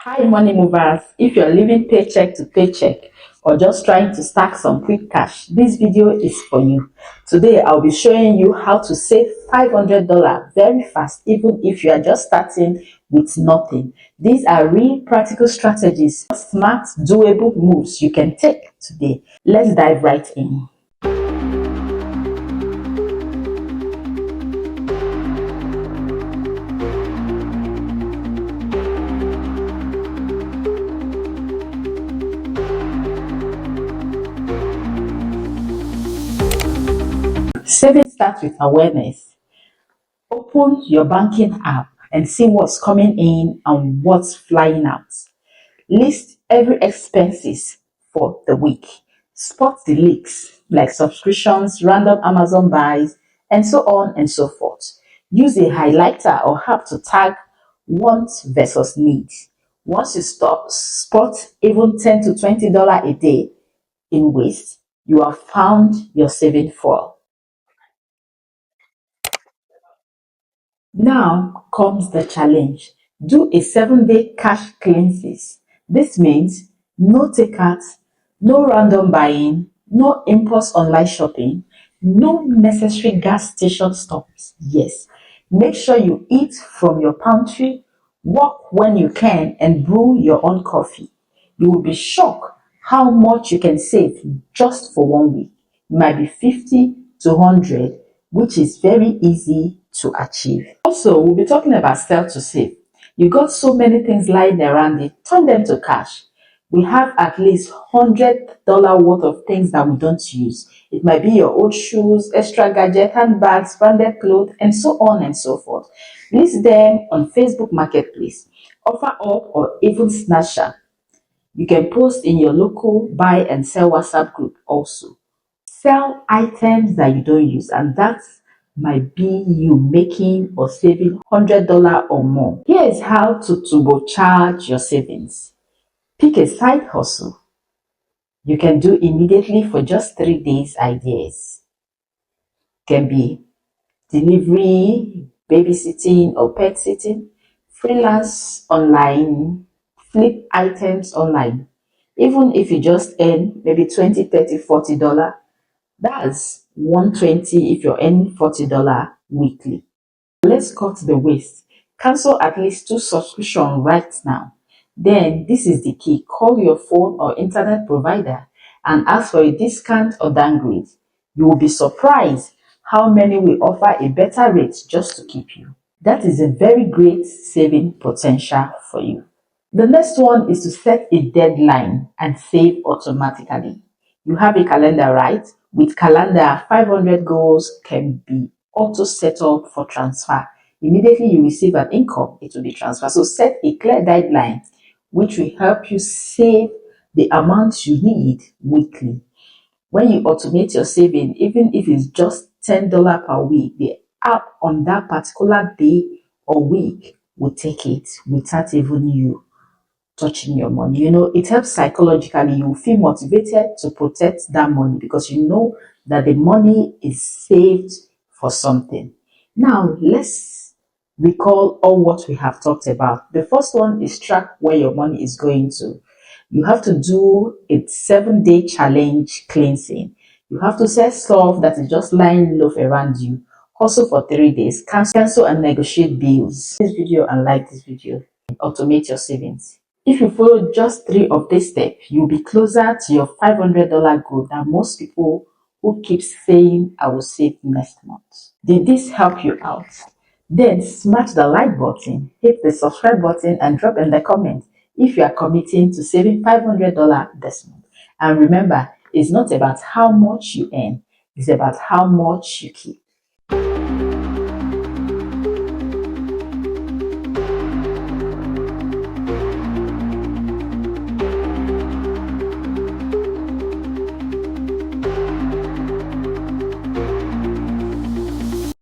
Hi money movers, if you're living paycheck to paycheck or just trying to stack some quick cash, this video is for you. Today I'll be showing you how to save $500 very fast even if you are just starting with nothing. These are real practical strategies, smart, doable moves you can take today. Let's dive right in. Saving starts with awareness. Open your banking app and see what's coming in and what's flying out. List every expenses for the week. Spot the leaks like subscriptions, random Amazon buys, and so on and so forth. Use a highlighter or app to tag wants versus needs. Once you spot even $10 to $20 a day in waste, you have found your saving fall. Now comes the challenge. Do a 7-day cash cleanses. This means no takeouts, no random buying, no impulse online shopping, no necessary gas station stops. Yes, make sure you eat from your pantry, walk when you can, and brew your own coffee. You will be shocked how much you can save just for 1 week. It might be 50 to 100, which is very easy to achieve. Also, we'll be talking about sell to save. You got so many things lying around it, turn them to cash. We have at least $100 worth of things that we don't use. It might be your old shoes, extra gadget, handbags, branded clothes, and so on and so forth. List them on Facebook Marketplace, OfferUp, or even Snapchat. You can post in your local buy and sell WhatsApp group also. Sell items that you don't use, and that might be you making or saving $100 or more. Here is how to turbocharge your savings. Pick a side hustle you can do immediately for just 3 days. Ideas can be delivery, babysitting or pet sitting, freelance online, flip items online. Even if you just earn maybe $20, $30, $40, that's $120 if you're earning $40 weekly. Let's cut the waste. Cancel at least 2 subscriptions right now. Then this is the key. Call your phone or internet provider and ask for a discount or downgrade. You will be surprised how many will offer a better rate just to keep you. That is a very great saving potential for you. The next one is to set a deadline and save automatically. You have a calendar, right? With calendar, 500 goals can be auto set up for transfer. Immediately you receive an income, it will be transferred. So set a clear deadline, which will help you save the amount you need weekly. When you automate your saving, even if it's just $10 per week, the app on that particular day or week will take it without even you touching your money. You know, it helps psychologically. You feel motivated to protect that money because you know that the money is saved for something. Now, let's recall all what we have talked about. The first one is track where your money is going to. You have to do a 7-day challenge cleansing. You have to sell stuff that is just lying low around you. Hustle for 3 days. Cancel and negotiate bills. This video and like this video. Automate your savings. If you follow just 3 of these steps, you'll be closer to your $500 goal than most people who keep saying, I will save next month. Did this help you out? Then smash the like button, hit the subscribe button, and drop in the comment if you are committing to saving $500 this month. And remember, it's not about how much you earn, it's about how much you keep.